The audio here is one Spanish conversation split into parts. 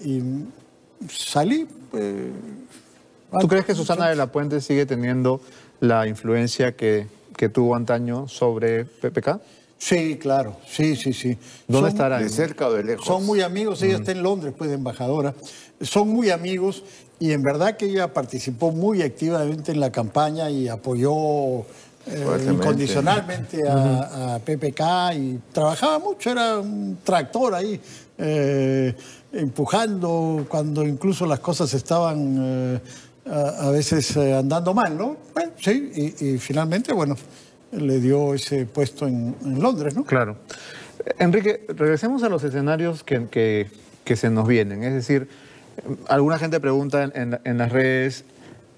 y salí. ¿Tú crees que Susana de la Puente sigue teniendo la influencia que tuvo antaño sobre PPK? Sí, claro, sí. ¿Dónde estará? ¿De cerca o de lejos? Son muy amigos, ella está en Londres, pues, de embajadora. Son muy amigos y en verdad que ella participó muy activamente en la campaña y apoyó incondicionalmente a PPK y trabajaba mucho, era un tractor ahí, empujando cuando incluso las cosas estaban a veces andando mal, ¿no? Bueno, sí, y finalmente, bueno, le dio ese puesto en Londres, ¿no? Claro. Enrique, regresemos a los escenarios que se nos vienen. Es decir, alguna gente pregunta en las redes,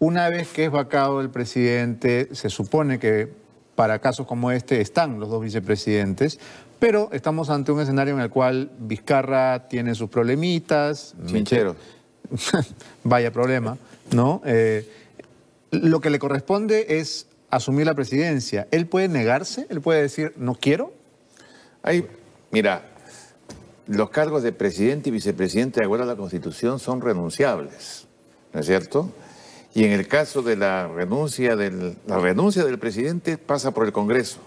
una vez que es vacado el presidente, se supone que para casos como este están los dos vicepresidentes, pero estamos ante un escenario en el cual Vizcarra tiene sus problemitas. Chinchero. Vaya problema, ¿no? Lo que le corresponde es asumir la presidencia. ¿Él puede negarse? ¿Él puede decir, no quiero? Mira, los cargos de presidente y vicepresidente, de acuerdo a la Constitución, son renunciables, ¿no es cierto? Y en el caso de la renuncia del presidente pasa por el Congreso.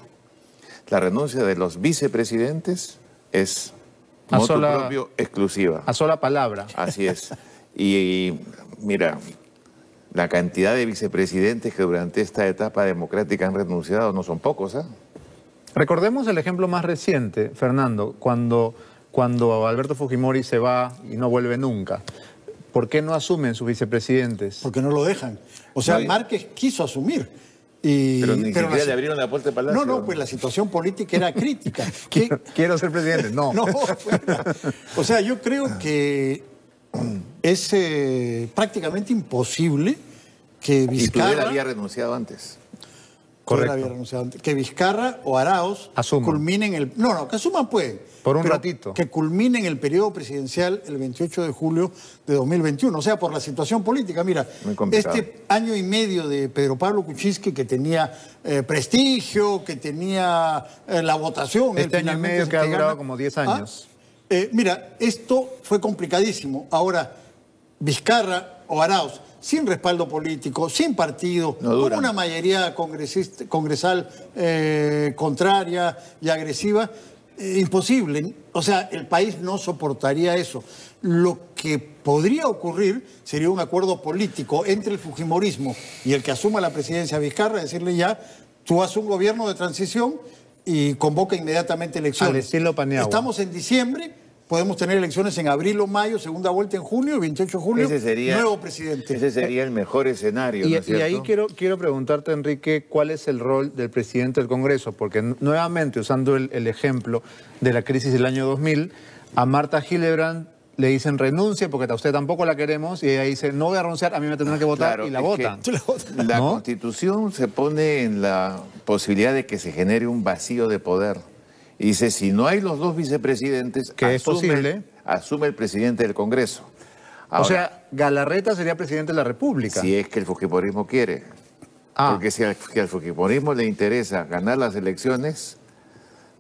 La renuncia de los vicepresidentes es motu propio exclusiva. A sola palabra. Así es. Y mira, la cantidad de vicepresidentes que durante esta etapa democrática han renunciado no son pocos, ¿eh? Recordemos el ejemplo más reciente, Fernando, cuando Alberto Fujimori se va y no vuelve nunca. ¿Por qué no asumen sus vicepresidentes? Porque no lo dejan. O sea, Márquez quiso asumir. Pero ni siquiera le abrieron la puerta del palacio. No, pues la situación política era crítica. Quiero ser presidente, no. No, o sea, yo creo que es prácticamente imposible que Vizcarra... Y él había renunciado antes. Correcto. Había renunciado antes. Que Vizcarra o Arauz culminen el... No, que asuman pueden. Por un ratito. Que culminen el periodo presidencial el 28 de julio de 2021. O sea, por la situación política. Mira, este año y medio de Pedro Pablo Kuczynski, que tenía prestigio, que tenía la votación... Este año y medio que ha durado como 10 años. Mira, esto fue complicadísimo. Ahora, Vizcarra o Arauz, sin respaldo político, sin partido, con una mayoría congresal contraria y agresiva, imposible. O sea, el país no soportaría eso. Lo que podría ocurrir sería un acuerdo político entre el fujimorismo y el que asuma la presidencia Vizcarra, decirle ya, tú haces un gobierno de transición y convoca inmediatamente elecciones. Al estilo Paniagua. Estamos en diciembre. Podemos tener elecciones en abril o mayo, segunda vuelta en junio, 28 de julio, nuevo presidente. Ese sería el mejor escenario, ¿no es cierto? Y ahí quiero preguntarte, Enrique, ¿cuál es el rol del presidente del Congreso? Porque nuevamente, usando el ejemplo de la crisis del año 2000, a Marta Hillebrand le dicen renuncia porque a usted tampoco la queremos y ella dice no voy a renunciar, a mí me tendrán que votar y la votan. La Constitución se pone en la posibilidad de que se genere un vacío de poder. Y dice, si no hay los dos vicepresidentes, que es posible, asume el presidente del Congreso. Ahora, o sea, Galarreta sería presidente de la República. Si es que el fujimorismo quiere. Porque si al fujimorismo le interesa ganar las elecciones,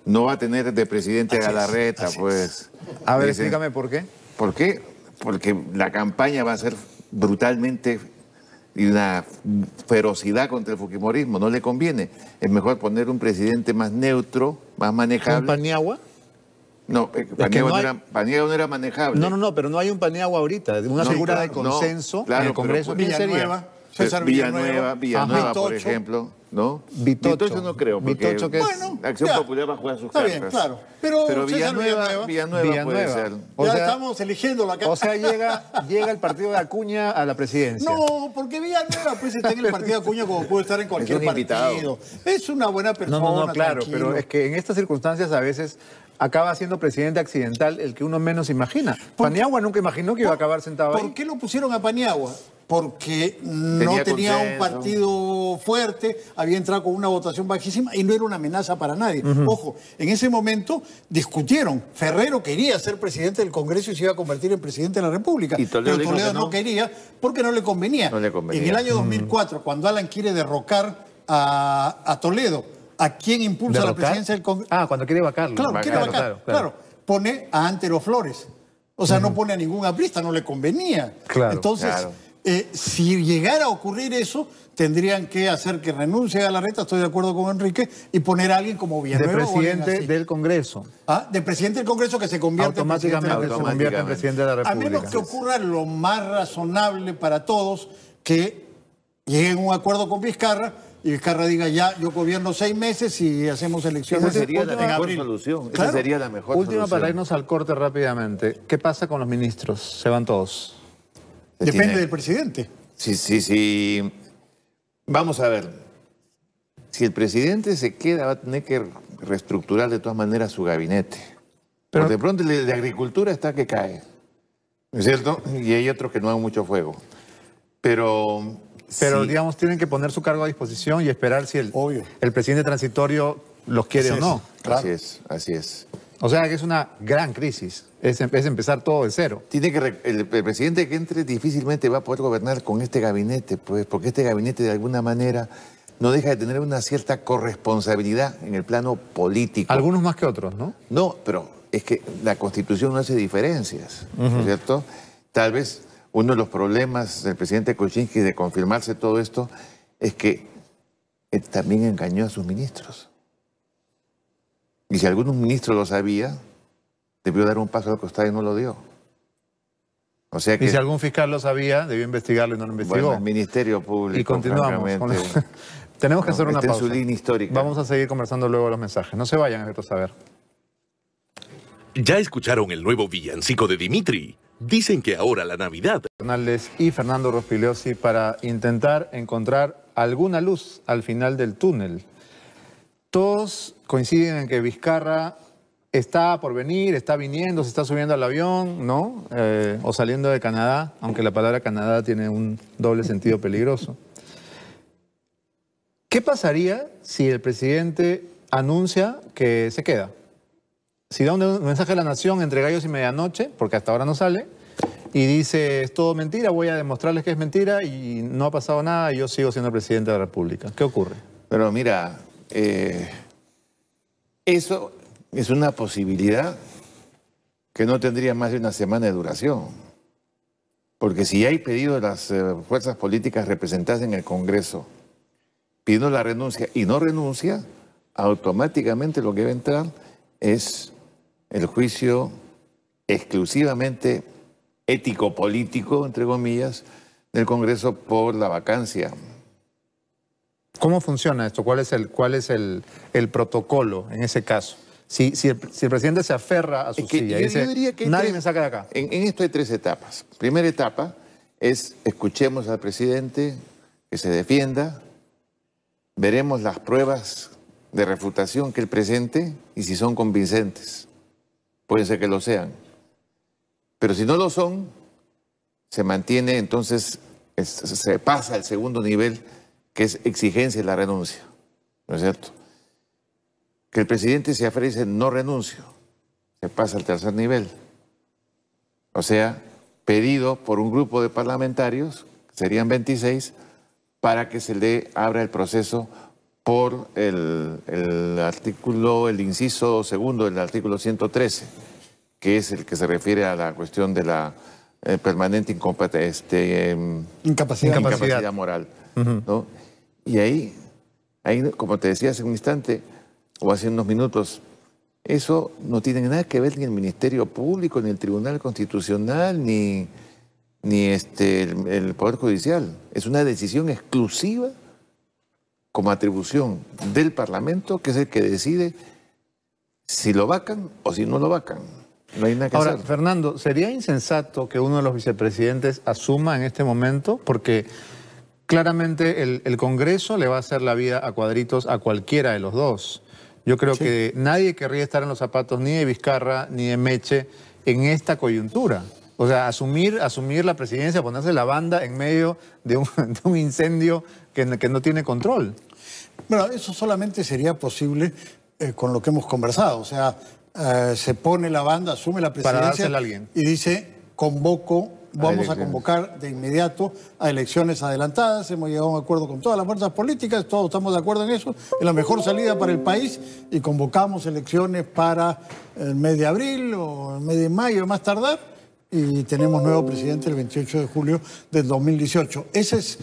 no va a tener de presidente Galarreta, pues. A ver, explícame por qué. ¿Por qué? Porque la campaña va a ser brutalmente y una ferocidad contra el fujimorismo, no le conviene. Es mejor poner un presidente más neutro, más manejable. ¿Un Paniagua? No, Paniagua no era manejable. No, pero no hay un Paniagua ahorita, una figura de consenso en el Congreso. Villanueva. Villanueva, por ejemplo, ¿no? Vitocho no creo, porque Vitocho, que es... Acción Popular va a jugar sus cartas. Está bien, claro. Pero Villanueva puede ser. O sea, estamos eligiendo la... O sea, llega el partido de Acuña a la presidencia. No, porque Villanueva pues está en el partido de Acuña como puede estar en cualquier partido. Es una buena persona. No, claro, pero es que en estas circunstancias a veces acaba siendo presidente accidental el que uno menos imagina. Paniagua nunca imaginó que iba a acabar sentado ahí. ¿Por qué lo pusieron a Paniagua? Porque no tenía un partido fuerte, había entrado con una votación bajísima y no era una amenaza para nadie. Ojo, en ese momento discutieron. Ferrero quería ser presidente del Congreso y se iba a convertir en presidente de la República. Pero Toledo no quería porque no le convenía. En el año 2004, cuando Alan quiere derrocar a Toledo, ¿a quién impulsa la presidencia del Congreso? Cuando quiere vacarlo. Claro, pone a Antero Flores. O sea, no pone a ningún aprista, no le convenía. Claro, entonces, si llegara a ocurrir eso, tendrían que hacer que renuncie a Galarreta, estoy de acuerdo con Enrique, y poner a alguien como Villanueva. De presidente del Congreso. De presidente del Congreso que se convierte en presidente de la República. Se convierte en presidente de la República. A menos que ocurra lo más razonable para todos, que lleguen a un acuerdo con Vizcarra, y Vizcarra diga, ya, yo gobierno 6 meses y hacemos elecciones. Esa sería la mejor solución. Claro. Esa sería la mejor Última solución. para irnos al corte rápidamente. ¿Qué pasa con los ministros? ¿Se van todos? Depende del presidente. Sí. Vamos a ver. Si el presidente se queda, va a tener que reestructurar de todas maneras su gabinete. Pero de pronto el de Agricultura está que cae. ¿No es cierto? Y hay otros que no dan mucho fuego. Pero sí, digamos, tienen que poner su cargo a disposición y esperar si el presidente transitorio los quiere o no. Claro. Así es. O sea que es una gran crisis. Es empezar todo de cero. El presidente que entre difícilmente va a poder gobernar con este gabinete, pues, porque este gabinete de alguna manera no deja de tener una cierta corresponsabilidad en el plano político. Algunos más que otros, ¿no? No, pero es que la Constitución no hace diferencias, ¿no es cierto? Tal vez uno de los problemas del presidente Kuczynski de confirmarse todo esto es que él también engañó a sus ministros. Y si algún ministro lo sabía, debió dar un paso al costado y no lo dio. O sea que, y si algún fiscal lo sabía, debió investigarlo y no lo investigó. Bueno, el Ministerio Público, y continuamos. Tenemos que hacer una pausa. En su línea histórica. Vamos a seguir conversando luego de los mensajes. No se vayan, a saber. ¿Ya escucharon el nuevo villancico de Dimitri? Dicen que ahora la Navidad... Fernández y Fernando Rospigliosi para intentar encontrar alguna luz al final del túnel. Todos coinciden en que Vizcarra está por venir, está viniendo, se está subiendo al avión, ¿no? O saliendo de Canadá, aunque la palabra Canadá tiene un doble sentido peligroso. ¿Qué pasaría si el presidente anuncia que se queda? Si da un mensaje a la nación entre gallos y medianoche, porque hasta ahora no sale, y dice, es todo mentira, voy a demostrarles que es mentira y no ha pasado nada y yo sigo siendo presidente de la República. ¿Qué ocurre? Pero mira, eso es una posibilidad que no tendría más de una semana de duración. Porque si hay pedido de las fuerzas políticas representadas en el Congreso pidiendo la renuncia y no renuncia, automáticamente lo que va a entrar es el juicio exclusivamente ético-político, entre comillas, del Congreso por la vacancia. ¿Cómo funciona esto? ¿Cuál es el protocolo en ese caso? Si el presidente se aferra a su silla y dice, nadie me saca de acá. En esto hay 3 etapas. Primera etapa es escuchemos al presidente, que se defienda, veremos las pruebas de refutación que él presente y si son convincentes. Puede ser que lo sean. Pero si no lo son, se mantiene, entonces se pasa al segundo nivel, que es exigencia de la renuncia. ¿No es cierto? Que el presidente se aferre y dice no renuncio, se pasa al tercer nivel. O sea, pedido por un grupo de parlamentarios, serían 26, para que se le abra el proceso por el inciso segundo del artículo 113, que es el que se refiere a la cuestión de la permanente incapacidad moral. ¿No? Y ahí, como te decía hace un instante, o hace unos minutos, eso no tiene nada que ver ni el Ministerio Público, ni el Tribunal Constitucional, ni el Poder Judicial. Es una decisión exclusiva como atribución del Parlamento, que es el que decide si lo vacan o si no lo vacan. No hay nada que hacer. Fernando, ¿sería insensato que uno de los vicepresidentes asuma en este momento? Porque claramente el Congreso le va a hacer la vida a cuadritos a cualquiera de los dos. Yo creo que nadie querría estar en los zapatos ni de Vizcarra ni de Meche en esta coyuntura. O sea, asumir la presidencia, ponerse la banda en medio de un incendio que no tiene control. Bueno, eso solamente sería posible con lo que hemos conversado. O sea, se pone la banda, asume la presidencia para dársela a alguien y dice, vamos a convocar de inmediato a elecciones adelantadas. Hemos llegado a un acuerdo con todas las fuerzas políticas, todos estamos de acuerdo en eso, es la mejor salida para el país y convocamos elecciones para el mes de abril o el mes de mayo, más tardar, y tenemos nuevo presidente el 28 de julio del 2018. Esa es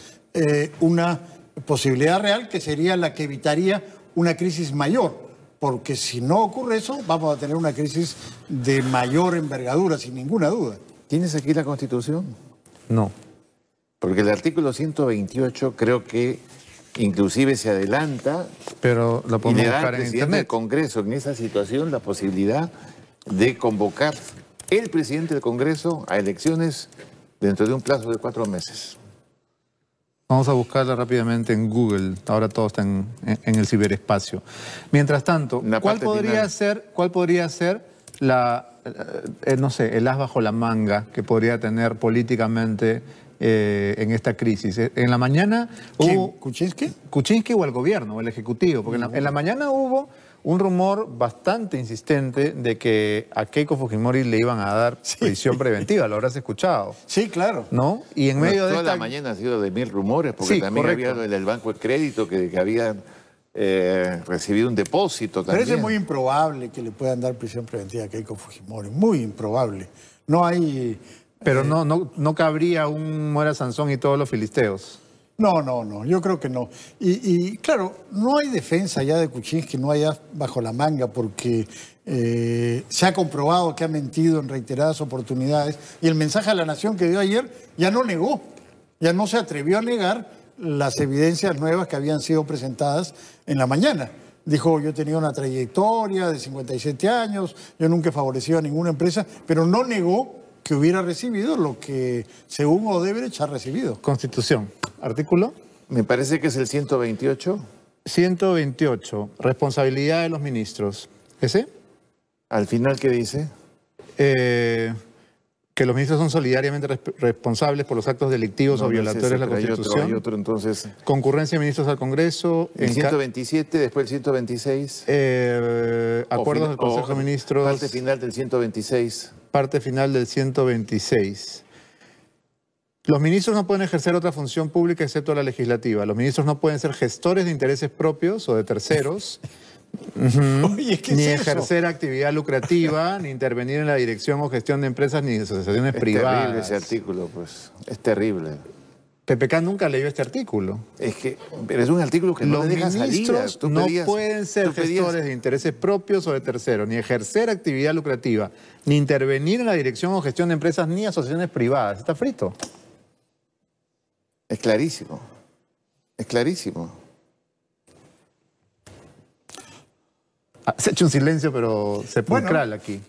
una posibilidad real que sería la que evitaría una crisis mayor, porque si no ocurre eso, vamos a tener una crisis de mayor envergadura, sin ninguna duda. ¿Tienes aquí la Constitución? No. Porque el artículo 128 creo que inclusive se adelanta, pero la y podemos le da al buscar en presidente internet. del Congreso en esa situación la posibilidad de convocar el presidente del Congreso a elecciones dentro de un plazo de 4 meses. Vamos a buscarla rápidamente en Google. Ahora todo está en el ciberespacio. Mientras tanto, ¿cuál podría ser no sé, el as bajo la manga que podría tener políticamente en esta crisis? En la mañana hubo... ¿Kuczynski? Kuczynski o el gobierno, o el ejecutivo. Porque en la mañana hubo un rumor bastante insistente de que a Keiko Fujimori le iban a dar prisión preventiva. ¿Lo habrás escuchado? Sí, claro. ¿No? Y en medio de toda la mañana ha sido de 1000 rumores, porque sí, también correcto. había el Banco de Crédito que habían recibido un depósito también. Pero es muy improbable que le puedan dar prisión preventiva a Keiko Fujimori. Muy improbable. No hay... Pero no cabría un Mora Sansón y todos los filisteos. No, yo creo que no. Y claro, no hay defensa ya de Kuczynski, no hay as bajo la manga, porque se ha comprobado que ha mentido en reiteradas oportunidades, y el mensaje a la nación que dio ayer ya no negó, ya no se atrevió a negar las evidencias nuevas que habían sido presentadas en la mañana. Dijo, yo he tenido una trayectoria de 57 años, yo nunca he favorecido a ninguna empresa, pero no negó que hubiera recibido lo que, según Odebrecht, ha recibido. Constitución. Artículo. Me parece que es el 128. 128. Responsabilidad de los ministros. ¿Ese? Al final, ¿qué dice? Que los ministros son solidariamente responsables por los actos delictivos o violatorios de la Constitución. Hay otro, entonces. Concurrencia de ministros al Congreso. El 127, después el 126. Acuerdos del Consejo de Ministros. Parte final del 126. Parte final del 126. Los ministros no pueden ejercer otra función pública excepto la legislativa. Los ministros no pueden ser gestores de intereses propios o de terceros. Oye, ¿qué ni es eso? ejercer actividad lucrativa, ni intervenir en la dirección o gestión de empresas ni de asociaciones privadas. Es terrible ese artículo, pues. Es terrible. PPK nunca leyó este artículo. Pero es un artículo que no Los le deja salida. ministros no pueden ser gestores de intereses propios o de terceros, ni ejercer actividad lucrativa, ni intervenir en la dirección o gestión de empresas ni asociaciones privadas. Está frito. Es clarísimo. Es clarísimo. Se ha hecho un silencio, pero sepulcral aquí.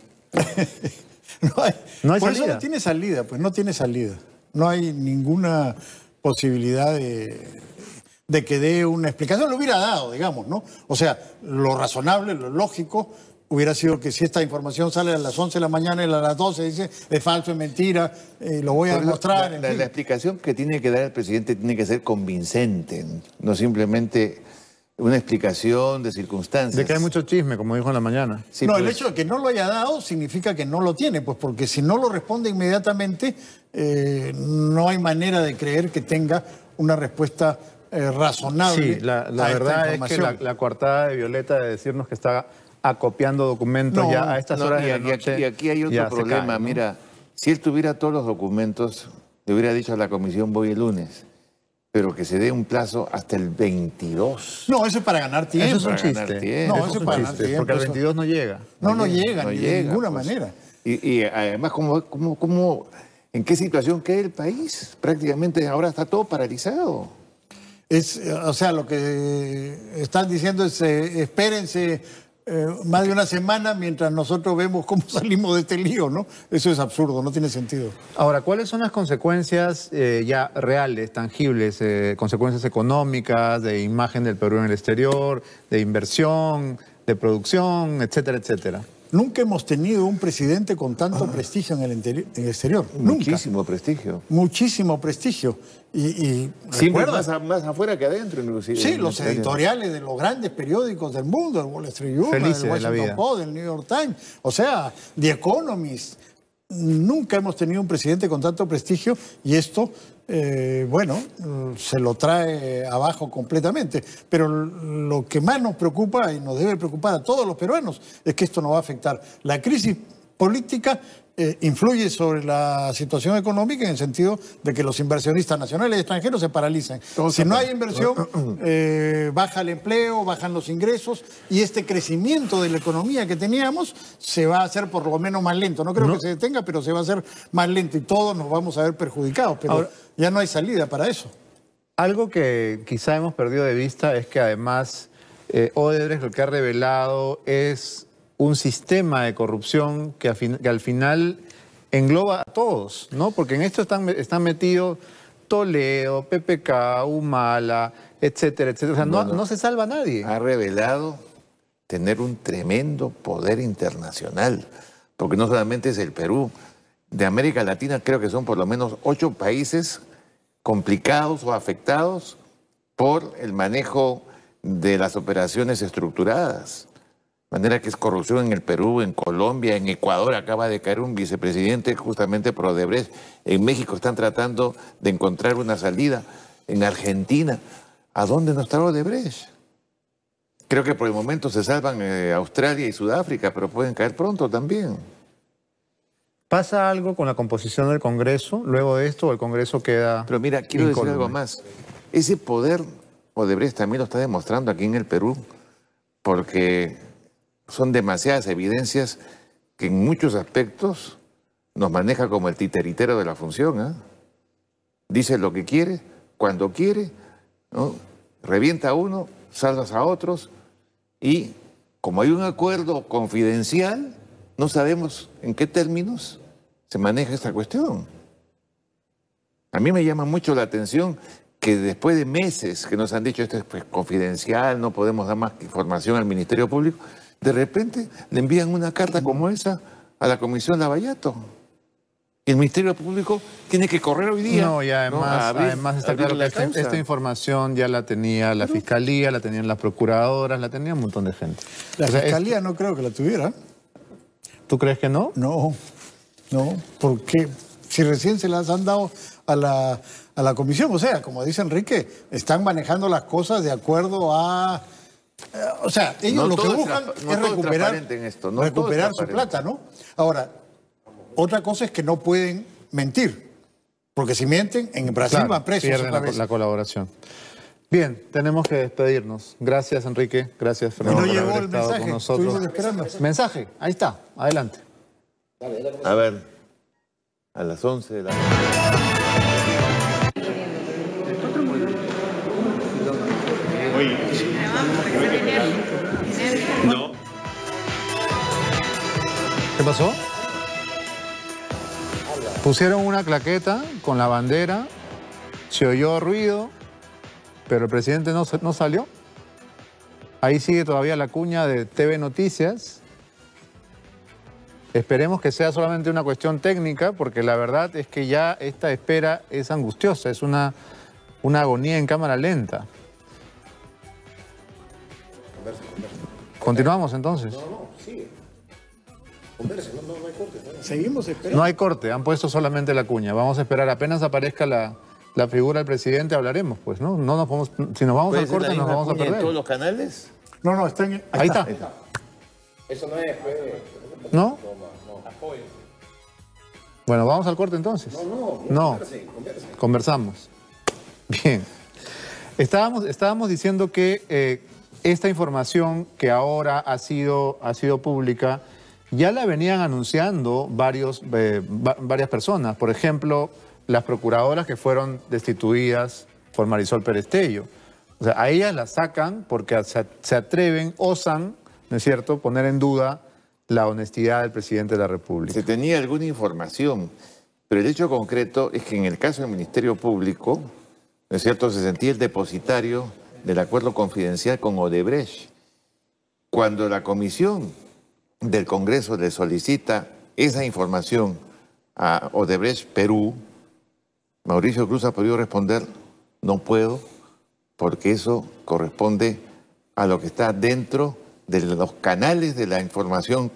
No hay salida. eso no tiene salida, pues no tiene salida. No hay ninguna posibilidad de que dé una explicación. Lo hubiera dado, digamos, ¿no? O sea, lo razonable, lo lógico, hubiera sido que si esta información sale a las 11 de la mañana y a las 12 dice es falso, es mentira, lo voy a demostrar. La explicación que tiene que dar el presidente tiene que ser convincente, no simplemente una explicación de circunstancias. De que hay mucho chisme, como dijo en la mañana. Sí, no, pues, el hecho de que no lo haya dado significa que no lo tiene, pues porque si no lo responde inmediatamente, no hay manera de creer que tenga una respuesta razonable. Sí, la verdad es que la coartada de Violeta de decirnos que está acopiando documentos ya a estas horas de la noche. Y aquí hay otro problema. Cae, ¿no? Mira, si él tuviera todos los documentos, le hubiera dicho a la comisión voy el lunes, pero que se dé un plazo hasta el 22. No, eso es para ganar tiempo. Eso es un chiste. No, Eso eso es es para un ganar chiste, tiempo. porque al 22 no llega. No llega, ni de ninguna pues. manera. Y además, ¿en qué situación queda el país? Prácticamente ahora está todo paralizado. O sea, lo que están diciendo es espérense más de una semana mientras nosotros vemos cómo salimos de este lío, ¿no? Eso es absurdo, no tiene sentido. Ahora, ¿cuáles son las consecuencias ya reales, tangibles, consecuencias económicas, de imagen del Perú en el exterior, de inversión, de producción, etcétera, etcétera? Nunca hemos tenido un presidente con tanto prestigio en el exterior. Nunca. Muchísimo prestigio. Muchísimo prestigio. Y siempre ¿recuerdas? más afuera que adentro, inclusive. Sí, los editoriales de los grandes periódicos del mundo, el Wall Street Journal, Felices el de la Washington vida. Post, el New York Times, o sea, The Economist. Nunca hemos tenido un presidente con tanto prestigio y esto, se lo trae abajo completamente. Pero lo que más nos preocupa y nos debe preocupar a todos los peruanos es que esto nos va a afectar. La crisis política influye sobre la situación económica en el sentido de que los inversionistas nacionales y extranjeros se paralicen. Si no hay inversión, baja el empleo, bajan los ingresos y este crecimiento de la economía que teníamos se va a hacer por lo menos más lento. No creo que se detenga, pero se va a hacer más lento y todos nos vamos a ver perjudicados. Pero ahora, ya no hay salida para eso. Algo que quizá hemos perdido de vista es que además Odebrecht lo que ha revelado es un sistema de corrupción que al final engloba a todos, ¿no? Porque en esto están metidos Toledo, PPK, Humala, etcétera, etcétera. O sea, no se salva a nadie. Ha revelado tener un tremendo poder internacional, porque no solamente es el Perú. De América Latina creo que son por lo menos 8 países complicados o afectados por el manejo de las operaciones estructuradas. De manera que es corrupción en el Perú, en Colombia, en Ecuador acaba de caer un vicepresidente justamente por Odebrecht. En México están tratando de encontrar una salida. En Argentina, ¿a dónde no está Odebrecht? Creo que por el momento se salvan Australia y Sudáfrica, pero pueden caer pronto también. ¿Pasa algo con la composición del Congreso? Luego de esto, ¿el Congreso queda...? Pero mira, quiero decir algo más. Ese poder Odebrecht también lo está demostrando aquí en el Perú, porque son demasiadas evidencias que en muchos aspectos nos maneja como el titeritero de la función, ¿eh? Dice lo que quiere, cuando quiere, ¿no? Revienta a uno, salvas a otros, y como hay un acuerdo confidencial, no sabemos en qué términos se maneja esta cuestión. A mí me llama mucho la atención que después de meses que nos han dicho esto es pues, confidencial, no podemos dar más información al Ministerio Público, de repente le envían una carta como esa a la Comisión Lavallato. Y el Ministerio Público tiene que correr hoy día. No, y además está claro que esta información ya la tenía la Fiscalía, la tenían las Procuradoras, la tenía un montón de gente. La Fiscalía no creo que la tuviera. ¿Tú crees que no? No, porque si recién se las han dado a la comisión, o sea, como dice Enrique, están manejando las cosas de acuerdo a... O sea, ellos lo que buscan es recuperar su plata, ¿no? Ahora, otra cosa es que no pueden mentir, porque si mienten, en Brasil van presos. Pierden la colaboración. Bien, tenemos que despedirnos. Gracias, Enrique. Gracias, Fernando. No llegó el mensaje. Con nosotros. Mensaje, ahí está. Adelante. A ver, a las 11 de la noche. No. ¿Qué pasó? Pusieron una claqueta con la bandera, se oyó ruido, pero el presidente no salió. Ahí sigue todavía la cuña de TV Noticias. Esperemos que sea solamente una cuestión técnica, porque la verdad es que ya esta espera es angustiosa, es una agonía en cámara lenta. ¿Continuamos entonces? No, sigue. Converse, no hay corte. Seguimos esperando. No hay corte, han puesto solamente la cuña. Vamos a esperar, apenas aparezca la figura del presidente, hablaremos, pues, ¿no? No nos podemos, si nos vamos al corte, nos vamos a perder. ¿En todos los canales? No, está en... Ahí está. Eso no es... ¿No? Bueno, ¿vamos al corte entonces? No. Conversamos. Bien. Estábamos diciendo que esta información que ahora ha sido pública ya la venían anunciando varias personas. Por ejemplo, las procuradoras que fueron destituidas por Marisol Perestello. O sea, a ellas las sacan porque se atreven, osan, ¿no es cierto?, poner en duda la honestidad del presidente de la República. Se tenía alguna información, pero el hecho concreto es que en el caso del Ministerio Público, ¿no es cierto?, se sentía el depositario del acuerdo confidencial con Odebrecht. Cuando la comisión del Congreso le solicita esa información a Odebrecht Perú, Mauricio Cruz ha podido responder, no puedo, porque eso corresponde a lo que está dentro de los canales de la información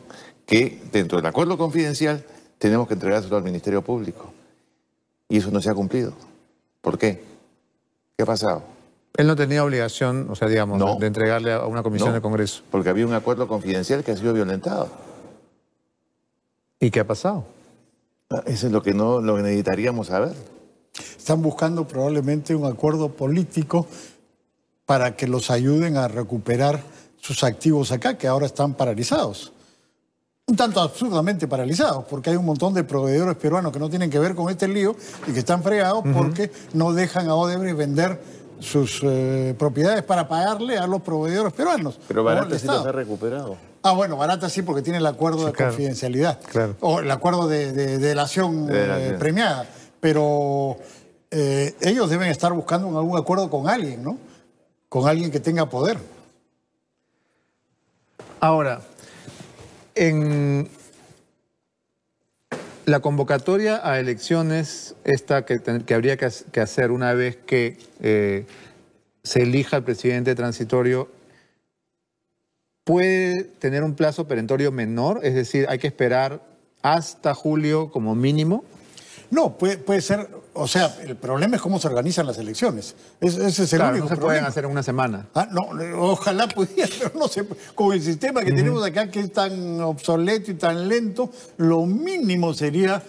que dentro del acuerdo confidencial tenemos que entregárselo al Ministerio Público. Y eso no se ha cumplido. ¿Por qué? ¿Qué ha pasado? Él no tenía obligación, o sea, digamos, de entregarle a una comisión del Congreso. Porque había un acuerdo confidencial que ha sido violentado. ¿Y qué ha pasado? Eso es lo que lo que necesitaríamos saber. Están buscando probablemente un acuerdo político para que los ayuden a recuperar sus activos acá, que ahora están paralizados. Un tanto absurdamente paralizados, porque hay un montón de proveedores peruanos que no tienen que ver con este lío y que están fregados porque no dejan a Odebrecht vender sus propiedades para pagarle a los proveedores peruanos. Pero Barata sí los ha recuperado. Ah, bueno, Barata sí, porque tiene el acuerdo de confidencialidad. Claro. O el acuerdo de delación premiada. Pero ellos deben estar buscando algún acuerdo con alguien, ¿no? Con alguien que tenga poder. Ahora, en la convocatoria a elecciones, esta que habría que hacer una vez que se elija el presidente transitorio, ¿puede tener un plazo perentorio menor? Es decir, ¿hay que esperar hasta julio como mínimo? No, puede ser, o sea, el problema es cómo se organizan las elecciones. Ese es el único no se problema. pueden hacer en una semana. Ah, no, ojalá pudiera, pero no sé, con el sistema que tenemos acá que es tan obsoleto y tan lento, lo mínimo sería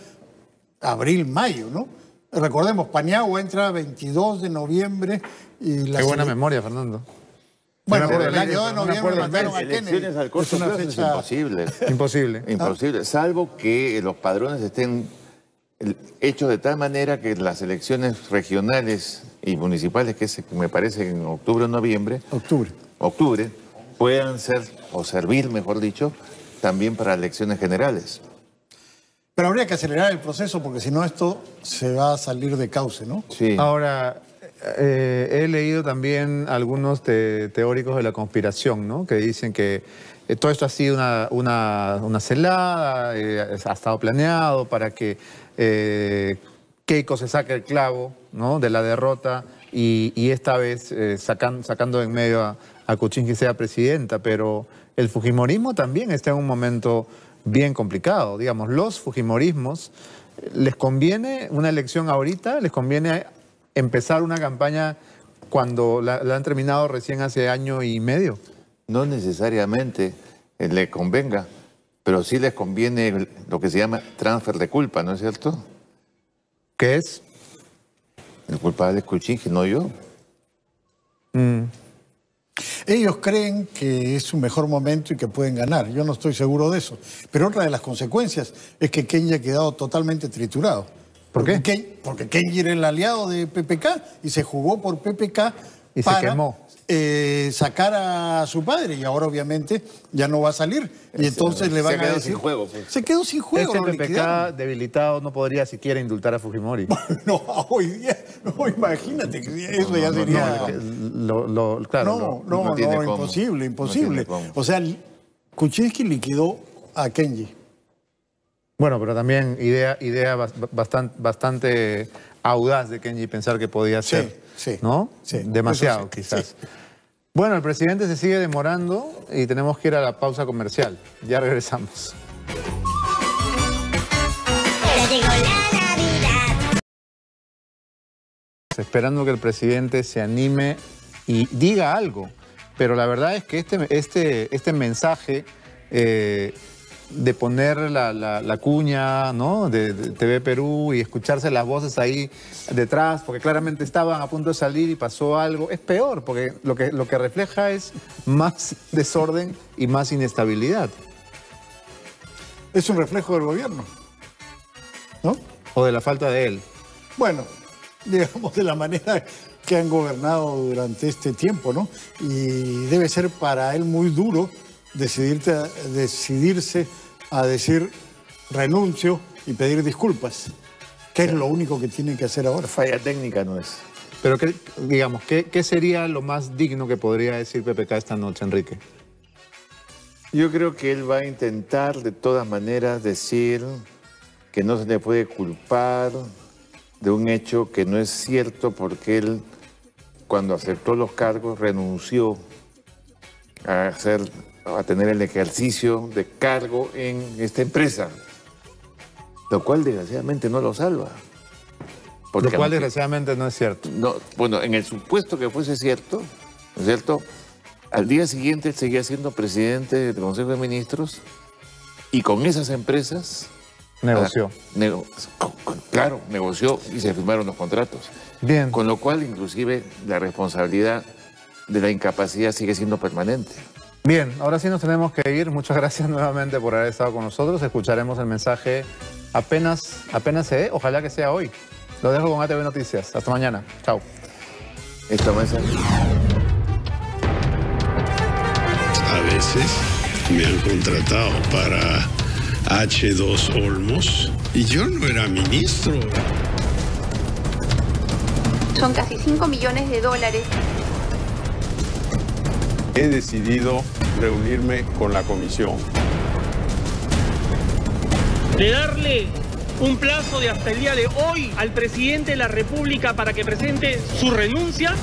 abril, mayo, ¿no? Recordemos, Paniagua entra 22 de noviembre y Qué buena memoria, Fernando. Bueno, No me el acuerdo año de noviembre mataron a Elecciones Kennedy. al corto plazo es imposible. Imposible. Imposible, salvo que los padrones estén hechos de tal manera que las elecciones regionales y municipales, que me parece en octubre o noviembre, octubre, puedan ser, o servir, mejor dicho, también para elecciones generales. Pero habría que acelerar el proceso porque si no esto se va a salir de cauce, ¿no? Sí. Ahora, he leído también algunos teóricos de la conspiración, ¿no? Que dicen que todo esto ha sido una celada, ha estado planeado para que Keiko se saque el clavo, ¿no? De la derrota y esta vez sacando en medio a Kuczynski sea presidenta, pero el fujimorismo también está en un momento bien complicado. Digamos, los fujimorismos, ¿les conviene una elección ahorita? ¿Les conviene empezar una campaña cuando la han terminado recién hace año y medio? No necesariamente le convenga, pero sí les conviene lo que se llama transfer de culpa, ¿no es cierto? ¿Qué es? El culpable es Kuczynski, no yo. Ellos creen que es su mejor momento y que pueden ganar. Yo no estoy seguro de eso. Pero otra de las consecuencias es que Kenji ha quedado totalmente triturado. ¿Por qué? Porque Kenji era el aliado de PPK y se jugó por PPK y para se quemó. Sacar a su padre y ahora obviamente ya no va a salir y entonces le van a decir... Sin juego, pues. Se quedó sin juego. Ese PPK debilitado no podría siquiera indultar a Fujimori. No, hoy día, no, imagínate, eso ya sería... Claro, no, imposible. O sea, Kuczynski liquidó a Kenji. Bueno, pero también idea bastante audaz de Kenji pensar que podía ser, ¿no? Sí, demasiado, quizás. Sí. Bueno, el presidente se sigue demorando y tenemos que ir a la pausa comercial. Ya regresamos. Ya llegó la Navidad. Esperando que el presidente se anime y diga algo. Pero la verdad es que este mensaje de poner la cuña, ¿no? de TV Perú y escucharse las voces ahí detrás, porque claramente estaban a punto de salir y pasó algo, es peor, porque lo que refleja es más desorden y más inestabilidad. Es un reflejo del gobierno, ¿no? O de la falta de él. Bueno, digamos de la manera que han gobernado durante este tiempo, ¿no? Y debe ser para él muy duro decidirse a decir renuncio y pedir disculpas, que es lo único que tiene que hacer ahora. Falla técnica no es. Pero, digamos, ¿qué sería lo más digno que podría decir PPK esta noche, Enrique? Yo creo que él va a intentar de todas maneras decir que no se le puede culpar de un hecho que no es cierto porque él, cuando aceptó los cargos, renunció a tener el ejercicio de cargo en esta empresa, lo cual desgraciadamente no lo salva. Lo cual desgraciadamente no es cierto. No, bueno, en el supuesto que fuese cierto, ¿no es cierto? Al día siguiente él seguía siendo presidente del Consejo de Ministros y con esas empresas Negoció. Claro, negoció y se firmaron los contratos. Bien. Con lo cual, inclusive, la responsabilidad de la incapacidad sigue siendo permanente. Bien, ahora sí nos tenemos que ir. Muchas gracias nuevamente por haber estado con nosotros. Escucharemos el mensaje apenas se dé. Ojalá que sea hoy. Lo dejo con ATV Noticias. Hasta mañana. Chao. Esto va a ser... A veces me han contratado para H2 Olmos y yo no era ministro. Son casi 5 millones de dólares. He decidido reunirme con la comisión. De darle un plazo de hasta el día de hoy al presidente de la República para que presente su renuncia